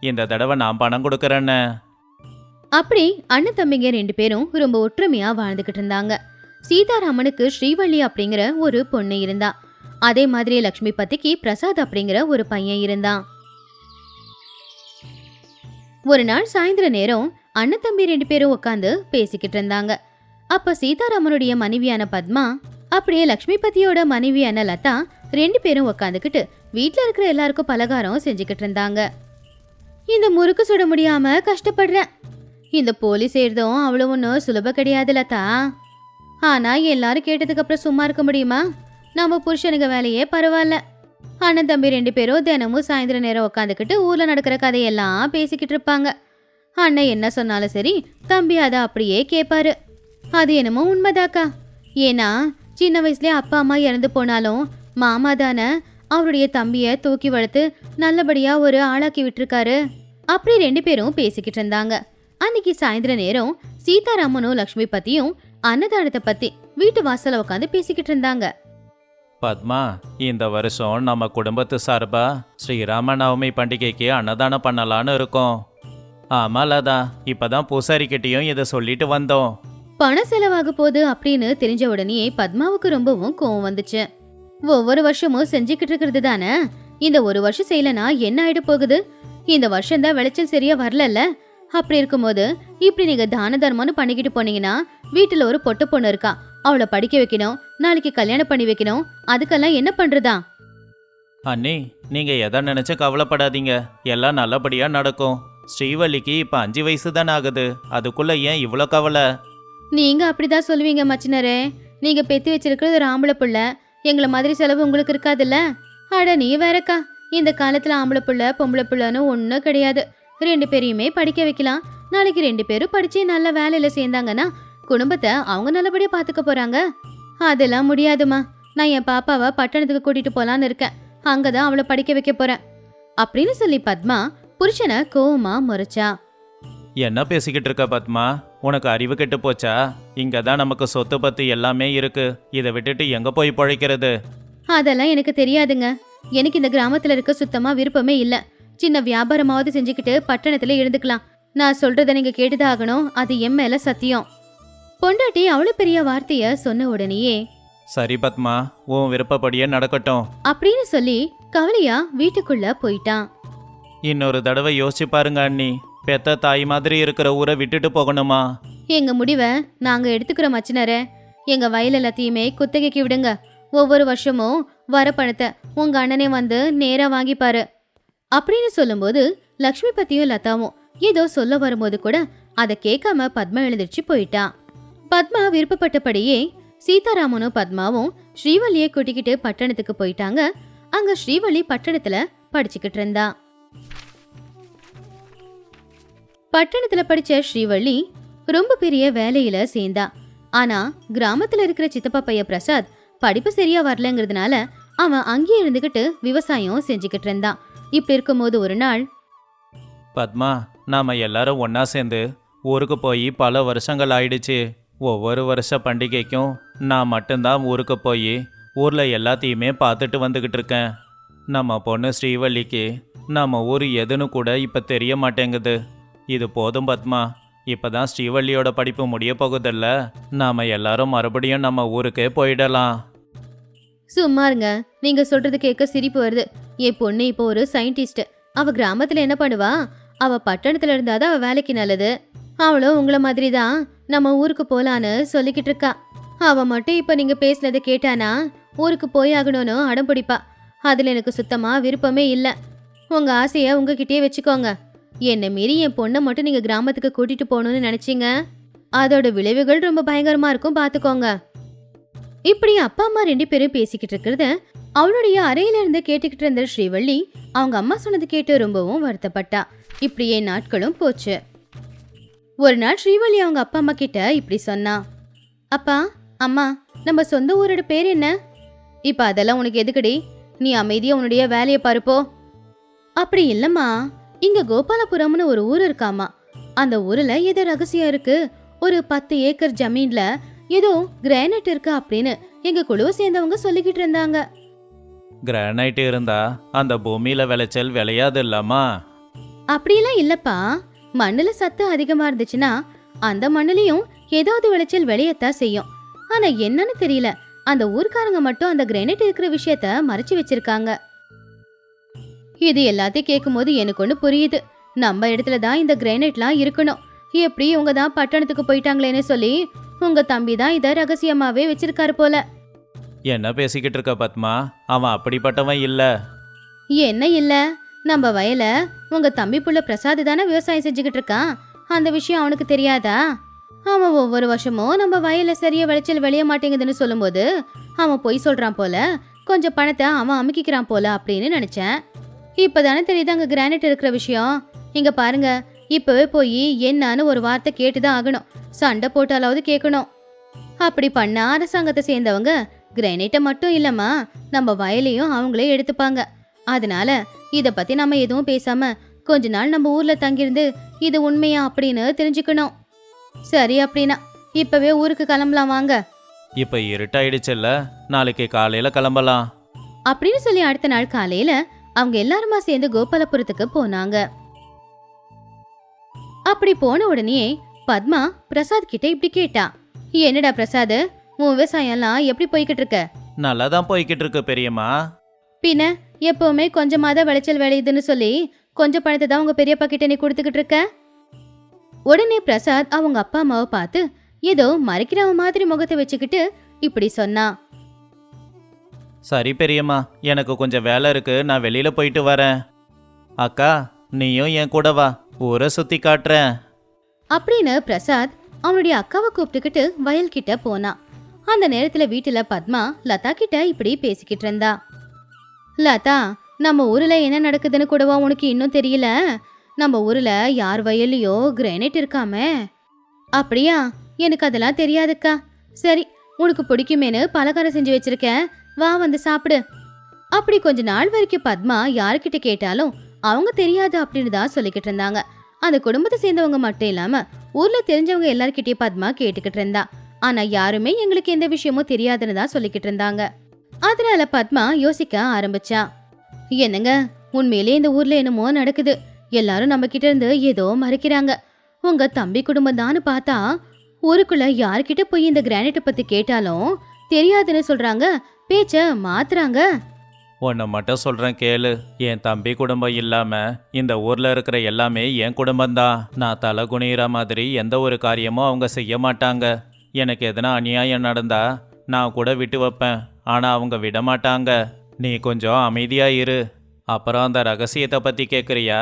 இந்த தடவை நான் பணம் கொடுக்கறேன்னு. அப்படி அண்ணன் தம்பிங்க 2 பேரும் ரொம்ப ஒற்றுமையா வாழ்ந்துகிட்டு இருந்தாங்க. சீதாராமனுக்கு ஸ்ரீவள்ளி அப்படிங்கிற ஒரு பொண்ணு இருந்தா. அதே மாதிரி லக்ஷ்மி பத்திக்கு பிரசாத் அப்படிங்கிற ஒரு பையன் இருந்தான். ஒரு நாள் சாயந்தர நேரம் அண்ணன் தம்பி 2 பேரும் உட்காந்து பேசிக்கிட்டு இருந்தாங்க. அப்ப சீதாராமனுடைய மனைவியான பத்மா அப்படியே லக்ஷ்மி பத்தியோட மனைவியான லதா 2 பேரும் உட்காந்துக்கிட்டு வீட்டுல இருக்கிற எல்லாருக்கும் பலகாரம் செஞ்சுக்கிட்டு இருந்தாங்க. இந்த முறுக்கு சுட முடியாம கஷ்டப்படுறேன். இந்த போலி செய்யறதும் அவ்வளவு ஒன்றும் சுலப கிடையாது லதா. ஆனா எல்லாரும் கேட்டதுக்கு அப்புறம் சும்மா இருக்க முடியுமா? நம்ம புருஷனுக்கு வேலையே பரவாயில்ல. அண்ணன் தம்பி 2 பேரும் தினமும் சாயந்தர நேரம் உட்காந்துக்கிட்டு ஊர்ல நடக்கிற கதையெல்லாம் பேசிக்கிட்டு இருப்பாங்க. அண்ணன் என்ன சொன்னாலும் சரி, தம்பி அதை அப்படியே கேட்பாரு. அது என்னமோ உண்மைதாக்கா. ஏன்னா சின்ன வயசுலயே அப்பா அம்மா இறந்து போனாலும் மாமா தானே அவருடைய தம்பிய தூக்கி வளர்த்து நல்லபடியா ஒரு ஆளாக்கி விட்டுருக்காரு. அப்படி 2 பேரும் பேசிக்கிட்டு இருந்தாங்க. அன்னைக்கு சாயந்தர நேரம் சீதாராமனும் லக்ஷ்மி பத்தியும் அன்னதானத்தை பத்தி வீட்டு வாசல உட்காந்து பேசிக்கிட்டு இருந்தாங்க. பத்மா, இந்த வருஷம் நம்ம குடும்பத்து சார்பா ஸ்ரீராம நவமி பண்டிகைக்கு அன்னதானம் பண்ணலான்னு இருக்கோம். ஆமா லதா, இப்பதான் பூசாரிக்கிட்டையும் இதை சொல்லிட்டு வந்தோம். பணம் செலவாக போகுது அப்படின்னு தெரிஞ்ச உடனே பத்மாவுக்கு ரொம்பவும் கோவம் வந்துச்சு. ஒவ்வொரு வருஷமும் செஞ்சுக்கிட்டு இருக்கிறது தானே. இந்த ஒரு வருஷம் செய்யலனா என்ன ஆயிட போகுது? இந்த வருஷம் தான் விளைச்சல் சரியா வரலல்ல. அப்படி இருக்கும்போது இப்படி நீங்க தான தர்மம்னு பண்ணிக்கிட்டு போனீங்கன்னா வீட்டுல ஒரு பொட்டு பொண்ணு இருக்கா, அவளை படிக்க வைக்கணும், நாளைக்கு கல்யாணம் பண்ணி வைக்கணும். அதுக்கெல்லாம் என்ன பண்றதா? அண்ணி, நீங்க எதை நினைச்சு கவலைப்படாதீங்க. எல்லாம் நல்லபடியா நடக்கும். ஸ்ரீவல்லிக்கு இப்ப 5 வயசு தானே ஆகுது. அதுக்குள்ள ஏன் இவ்வளோ கவலை? நீங்க அப்படிதான் சொல்லுவீங்க மச்சினரே. நீங்க பெத்து வச்சிருக்கிறது ஒரு ஆம்பளை புள்ள. எங்களை மாதிரி செலவு உங்களுக்கு இருக்காதுல்ல. அட நீ வேறக்கா, இந்த காலத்துல ஆம்பளை புள்ள பொம்பளை புள்ளன்னு ஒன்றும் கிடையாது. 2 பேரையுமே படிக்க வைக்கலாம். நாளைக்கு 2 பேரும் படிச்சு நல்ல வேலையில சேர்ந்தாங்கன்னா குடும்பத்தை அவங்க நல்லபடியா பாத்துக்க போறாங்க. அதெல்லாம் முடியாதுமா. நான் என் பாப்பாவை பட்டணத்துக்கு கூட்டிட்டு போலான்னு இருக்கேன். அங்கதான் அவளை படிக்க வைக்க போறேன் அப்படின்னு சொல்லி பத்மா புருஷனை கோவமா முறைச்சா. என்ன பேசிக்கிட்டு இருக்க பத்மா? உனக்கு அறிவு கெட்டு போச்சா? இங்க தான் நமக்கு சொத்து பத்து எல்லாமே இருக்கு. இதை விட்டுட்டு எங்க போய் பழைக்கிறது? அதெல்லாம் எனக்கு தெரியாதுங்க. எனக்கு இந்த கிராமத்துல இருக்க சுத்தமா விருப்பமே இல்ல. சின்ன வியாபாரமாவது செஞ்சுக்கிட்டு பட்டணத்துல இருந்துக்கலாம். நான் சொல்றத நீங்க கேட்டுதான் ஆகணும். அது என் மேல சத்தியம். பொண்டாட்டி அவ்வளவு பெரிய வார்த்தைய சொன்ன உடனேயே சரி பத்மா, உன் விருப்பப்படியே நடக்கட்டும் அப்படின்னு சொல்லி கவலையா வீட்டுக்குள்ள போயிட்டான். இன்னொரு தடவை யோசிச்சு பாருங்க அண்ணி. பெத்த தாய் மாதிரி இருக்கிற ஊரை விட்டுட்டு போகணுமா? எங்க முடிவை நாங்க எடுத்துக்கிறோம் மச்சினரே. எங்க வயல் எல்லாத்தையுமே குத்தகைக்கு விடுங்க. ஒவ்வொரு வருஷமும் வர பணத்தை உங்க அண்ணனே வந்து நேரா வாங்கிப்பாரு அப்படின்னு சொல்லும்போது லக்ஷ்மி பத்தியும் லதாவும் ஏதோ சொல்ல வரும்போது கூட அதை கேட்காம பத்மா எழுந்திருச்சு போயிட்டா. பத்மா விருப்பப்பட்டபடியே சீதாராமனும் பத்மாவும் ஸ்ரீவல்லியை கூட்டிக்கிட்டு பட்டணத்துக்கு போயிட்டாங்க. அங்க ஸ்ரீவள்ளி பட்டணத்துல படிச்சுக்கிட்டு இருந்தா. பட்டணத்துல படிச்ச ஸ்ரீவள்ளி ரொம்ப பெரிய வேலையில சேர்ந்தா. ஆனா கிராமத்துல இருக்கிற சித்தப்பா பைய பிரசாத் படிப்பு சரியா வரலங்கிறதுனால அவன் அங்கேயே இருந்துகிட்டு விவசாயம் செஞ்சுக்கிட்டு இருந்தான். இப்படி இருக்கும்போது ஒரு நாள், பத்மா, நாம எல்லாரும் ஒண்ணா சேர்ந்து ஊருக்கு போய் பல வருஷங்கள் ஆயிடுச்சு. ஒவ்வொரு வருஷ பண்டிகைக்கும் நான் மட்டும்தான் ஊருக்கு போய் ஊர்ல எல்லாத்தையுமே பார்த்துட்டு வந்துகிட்டு இருக்கேன். நம்ம பொண்ணு ஸ்ரீவல்லிக்கு நம்ம ஊர் எதுன்னு கூட இப்ப தெரிய மாட்டேங்குது. இது போதும் பத்மா. இப்பதான் ஸ்ரீவல்லியோட படிப்பு முடிய போகுதில்ல. நாம எல்லாரும் மறுபடியும் நம்ம ஊருக்கே போயிடலாம். சும்மா இருங்க. நீங்க சொல்றது கேட்க சிரிப்பு வருது. என் பொண்ணு இப்போ ஒரு சயின்டிஸ்ட். அவ கிராமத்துல என்ன பண்ணுவா? அவ பட்டணத்துல இருந்தாதான் அவ வேலைக்கு நல்லது. அவளும் உங்கள மாதிரி தான் நம்ம ஊருக்கு போலான்னு சொல்லிக்கிட்டு இருக்கா. அவ மட்டும் இப்ப நீங்க பேசினதை கேட்டானா ஊருக்கு போய் ஆகணும்னு அடம் பிடிப்பா. அதுல எனக்கு சுத்தமா விருப்பமே இல்ல. உங்க ஆசைய உங்ககிட்டயே வச்சுக்கோங்க. என்னை மீறி என் பொண்ணை மட்டும் நீங்க கிராமத்துக்கு கூட்டிட்டு போகணும்னு நினைச்சீங்க, அதோட விளைவுகள் ரொம்ப பயங்கரமா இருக்கும், பாத்துக்கோங்க. இப்படி அப்பா அம்மா 2 பேரும் பேசிக்கிட்டு இருக்கிறத அவளுடைய அறையில இருந்து கேட்டுக்கிட்டு இருந்த ஸ்ரீவள்ளி அவங்க அம்மா சொன்னது கேட்டு ரொம்பவும் வருத்தப்பட்டா. இப்படியே நாட்களும் போச்சு. ஒரு நாள் ஸ்ரீவள்ளி அவங்க அப்பா அம்மா கிட்ட இப்படி சொன்னா, அப்பா அம்மா, நம்ம சொந்த ஊரோட பேர் என்ன? இப்ப அதெல்லாம் உனக்கு எதுக்குடி? நீ அமைதியா உன்னுடைய வேலையை பாருப்போ. அப்படி இல்லம்மா, இங்க கோபாலபுரம்னு ஒரு ஊர் இருக்காமா. அந்த ஊர்ல ஏதோ ரகசியம் இருக்கு. ஒரு 10 ஏக்கர் ஜமீன்ல ஏதோ கிரானைட் இருக்கு அப்படின்னு எங்க குழுவை சேர்ந்தவங்க சொல்லிக்கிட்டு இருந்தாங்க. கிரானைட் இருந்தா அந்த பூமியில விளைச்சல் விளையாது இல்லாமா? அப்படியெல்லாம் இல்லப்பா. மண்ணுல சத்து அதிகமா இருந்துச்சுன்னா அந்த மண்ணுலயும் ஏதாவது விளைச்சல் விளையத்தான் செய்யும். ஆனா என்னன்னு தெரியல, அந்த ஊர்க்காரங்க மட்டும் அந்த கிரானைட் இருக்கிற விஷயத்த மறைச்சு வச்சிருக்காங்க. இது எல்லாத்தையும் கேட்கும் போது எனக்கு ஒண்ணு புரியுது. நம்ம இடத்துல தான் இந்த கிரானைட்லாம் இருக்கணும். எப்படி இவங்க தான் பட்டணத்துக்கு போயிட்டாங்களேன்னு சொல்லி உங்க தம்பி தான் இத ரகசியமாவே வச்சிருக்காரு போல. என்ன பேசிக்கிட்டு இருக்க பத்மா? அவன் அப்படிப்பட்டவன் இல்ல. என்ன இல்ல, நம்ம வயல உங்க தம்பி புள்ள பிரசாத் தானே விவசாயம் செஞ்சுக்கிட்டு இருக்கான். அந்த விஷயம் அவனுக்கு தெரியாதா? அவன் ஒவ்வொரு வருஷமும் நம்ம வயல்ல சரியா விளைச்சல் விளைய மாட்டேங்குதுன்னு சொல்லும்போது அவன் பொய் சொல்றான் போல, கொஞ்சம் பணத்தை அவன் அமுக்கிக்கிறான் போல அப்படின்னு நினைச்சேன். இப்பதானே தெரியுது அங்க கிரானைட் இருக்கிற விஷயம். இங்க பாருங்க, இப்பவே போய் என்னன்னு ஒரு வார்த்தை கேட்டுதான் ஆகணும். சண்டை போட்டாலாவது கேட்கணும். அப்படி பண்ண அரசாங்கத்தை சேர்ந்தவங்க கிரானைட்டை மட்டும் இல்லம்மா, நம்ம வயலையும் அவங்களே எடுத்துப்பாங்க. அதனால இத பத்தி நம்ம எதுவும் பேசாம கொஞ்ச நாள் நம்ம ஊர்ல தங்கியிருந்து இது உண்மையா அப்படின்னு தெரிஞ்சுக்கணும். சரி, அப்படின்னா இப்பவே ஊருக்கு கிளம்பலாம் வாங்க. இப்ப இருட்டாயிடுச்சுல்ல, நாளைக்கு காலையில கிளம்பலாம் அப்படின்னு சொல்லி அடுத்த நாள் காலையில அவங்க எல்லாருமா சேர்ந்து கோபாலபுரத்துக்கு போனாங்க. அப்படி போன உடனே பத்மா பிரசாத் கிட்ட இப்படி கேட்டா, என்னடா பிரசாத், உன் விவசாயம்லாம் எப்படி போய்கிட்டு இருக்க? நல்லா தான் போய்கிட்டு இருக்கு பெரியம்மா. பின்ன எப்பவுமே கொஞ்சமாதான் விளைச்சல் விளையுதுன்னு சொல்லி கொஞ்சம் பணத்தை தான் உங்க பெரியப்பா கிட்ட நீ கொடுத்துக்கிட்டு இருக்க. உடனே பிரசாத் அவங்க அப்பா அம்மாவை பார்த்து ஏதோ மறைக்கிறவ மாதிரி முகத்தை வச்சுக்கிட்டு இப்படி சொன்னா, சரி பெரியம்மா, எனக்கு கொஞ்சம் வேலை இருக்கு, நான் வெளியில போயிட்டு வரேன். அக்கா, நீயும் என் கூட வா, ஊரை சுத்தி காட்டுறேன் அப்படின்னு பிரசாத் அவனுடைய அக்காவை கூப்பிட்டுக்கிட்டு வயல் கிட்ட போனான். அந்த நேரத்துல வீட்டுல பத்மா லதா கிட்ட இப்படி பேசிக்கிட்டு இருந்தா. லதா, நம்ம ஊர்ல என்ன நடக்குதுன்னு கூடவா உனக்கு இன்னும் தெரியல? நம்ம ஊர்ல யார் வயல்லையோ கிரானைட் இருக்காமே. அப்படியா? எனக்கு அதெல்லாம் தெரியாதுக்கா. சரி, உனக்கு பிடிக்குமேனு பலகாரம் செஞ்சு வச்சிருக்கேன், வா வந்து சாப்பிடு. அப்படி கொஞ்ச நாள் வரைக்கும் பத்மா யாருக்கிட்ட கேட்டாலும் அவங்க தெரியாது அப்படின்னு தான் சொல்லிக்கிட்டு இருந்தாங்க. அந்த குடும்பத்தை சேர்ந்தவங்க மட்டும் இல்லாம ஊர்ல தெரிஞ்சவங்க எல்லார்கிட்டயும் பத்மா கேட்டுக்கிட்டு இருந்தா. ஆனா யாருமே எங்களுக்கு எந்த விஷயமும் தெரியாதுன்னு தான் சொல்லிக்கிட்டு இருந்தாங்க. அதனால பத்மா யோசிக்க ஆரம்பிச்சா. என்னங்க, உண்மையிலே இந்த ஊர்ல என்னமோ நடக்குது. எல்லாரும் நம்ம கிட்ட இருந்து ஏதோ மறைக்கிறாங்க. உங்க தம்பி குடும்பம் தான்னு பார்த்தா ஊருக்குள்ள யார்கிட்ட போய் இந்த கிரானைட்டை பத்தி கேட்டாலும் தெரியாதுன்னு சொல்றாங்க, பேச்ச மாத்துறாங்க. உன்னை மட்டும் சொல்றேன் கேளு, என் தம்பி குடும்பம் இல்லாம இந்த ஊர்ல இருக்கிற எல்லாமே என் குடும்பம்தான். நான் தலை குனிகிற மாதிரி எந்த ஒரு காரியமும் அவங்க செய்ய மாட்டாங்க. எனக்கு எதனா அநியாயம் நடந்தா நான் கூட விட்டு வைப்பேன், ஆனா அவங்க விட மாட்டாங்க. நீ கொஞ்சம் அமைதியா இரு. அப்புறம் அந்த ரகசியத்தை பத்தி கேக்குறியா?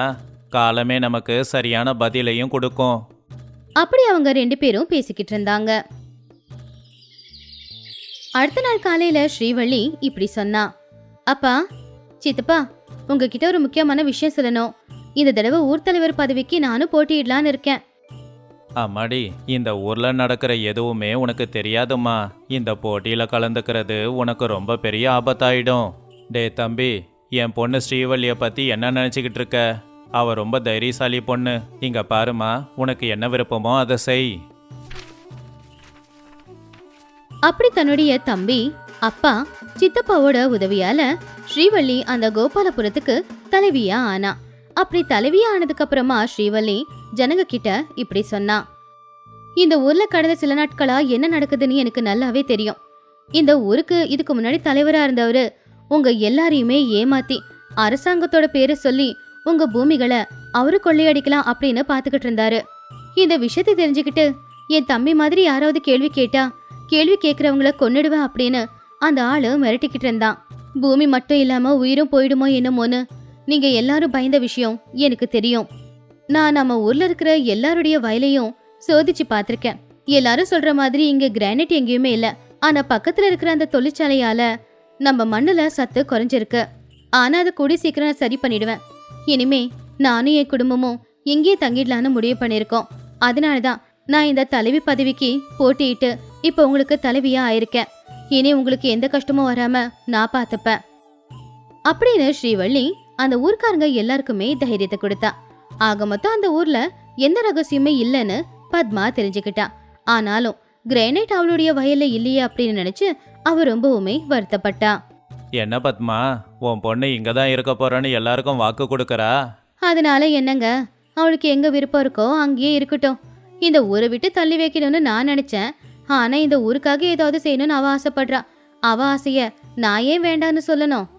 காலமே நமக்கு சரியான பதிலையும் கொடுக்கும். அப்படி அவங்க 2 பேரும் பேசிக்கிட்டு இருந்தாங்க. அடுத்த நாள் காலையில ஸ்ரீவள்ளி இப்படி சொன்னா, அப்பா, சித்தப்பா, உங்ககிட்ட ஒரு முக்கியமான விஷயம் சொல்லணும். இந்த தடவை ஊர் தலைவர் பதவிக்கு நானும் போட்டியிடலான்னு இருக்கேன். அம்மாடி, இந்த ஊர்ல நடக்கிற எதுவுமே உனக்கு தெரியாதும்மா. இந்த போட்டியில கலந்துக்கிறது உனக்கு ரொம்ப பெரிய ஆபத்தாயிடும். டே தம்பி, என் பொண்ணு ஸ்ரீவள்ளிய பத்தி என்ன நினைச்சுக்கிட்டு இருக்க? அவ ரொம்ப தைரியசாலி பொண்ணு. இங்க பாருமா, உனக்கு என்ன விருப்பமோ அதை செய். அப்படி தன்னுடைய தம்பி, அப்பா, சித்தப்பாவோட உதவியால ஸ்ரீவள்ளி அந்த கோபாலபுரத்துக்கு தலைவியா ஆனா. அப்படி தலைவியா ஆனதுக்கு அப்புறமா ஸ்ரீவள்ளி ஜனங்க கிட்ட இப்படி சொன்னா, இந்த ஊர்ல கடந்த சில நாட்களா என்ன நடக்குதுன்னு எனக்கு நல்லாவே தெரியும். இந்த ஊருக்கு இதுக்கு முன்னாடி தலைவரா இருந்தவரு உங்க எல்லாரையுமே ஏமாத்தி அரசாங்கத்தோட பேரை சொல்லி உங்க பூமிகளை அவரு கொள்ளையடிக்கலாம் அப்படின்னு பாத்துக்கிட்டு இருந்தாரு. இந்த விஷயத்தை தெரிஞ்சுக்கிட்டு என் தம்பி மாதிரி யாராவது கேள்வி கேட்டா கேள்வி கேட்கறவங்கள கொன்னுடுவேன் அப்படின்னு அந்த ஆளு மிரட்டிக்கிட்டு இருந்தான். பூமி மட்டும் இல்லாம உயிரும் போயிடுமோ என்னமோன்னு நீங்க எல்லாரும் பயந்த விஷயம் எனக்கு தெரியும். நான் நம்ம ஊர்ல இருக்கிற எல்லாருடைய வயலையும் சோதிச்சு பாத்திருக்கேன். எல்லாரும் சொல்ற மாதிரி இங்க கிரானைட் எங்கேயுமே இல்ல. ஆனா பக்கத்துல இருக்கிற அந்த தொழிற்சாலையால நம்ம மண்ணுல சத்து குறைஞ்சிருக்கு. ஆனா அது கூடி சீக்கிரம் நான் சரி பண்ணிடுவேன். இனிமே நானும் என் குடும்பமும் எங்கேயே தங்கிடலான்னு முடிவு பண்ணிருக்கோம். அதனாலதான் நான் இந்த தலைவி பதவிக்கு போட்டியிட்டு இப்ப உங்களுக்கு தலைவியா ஆயிருக்கேன். இனி உங்களுக்கு எந்த கஷ்டமும் வராம நான் பார்த்துப்பேன் அப்படின்னு ஸ்ரீவள்ளி அந்த ஊர்க்காரங்க எல்லாருக்குமே தைரியத்தை கொடுத்தா. ஆக மொத்தம் அந்த ஊர்ல எந்த ரகசியமே இல்லைன்னு பத்மா தெரிஞ்சுக்கிட்டா. ஆனாலும் கிரானைட் அவளுடைய வயல்ல இல்லையே அப்படின்னு நினைச்சு அவ ரொம்பவுமே வருத்தப்பட்டா. என்ன பத்மா, உன் பொண்ணு இங்கே தான் இருக்க போறான்னு எல்லாருக்கும் வாக்கு கொடுக்கறா? அதனால என்னங்க, அவளுக்கு எங்க விருப்பம் இருக்கோ அங்கேயே இருக்கட்டும். இந்த ஊரை விட்டு தள்ளி வைக்கணும்னு நான் நினைச்சேன். ஆனா இந்த ஊருக்காக ஏதாவது செய்யணும்னு அவ ஆசைப்படுறா. அவ ஆசைய நான் ஏன் வேண்டான்னு சொல்லணும்?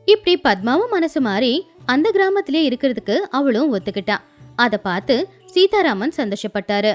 இப்படி பத்மாவும் மனசு மாறி அந்த கிராமத்திலே இருக்கிறதுக்கு அவளும் ஒத்துக்கிட்டா. அத பார்த்து சீதாராமன் சந்தோஷப்பட்டாரு.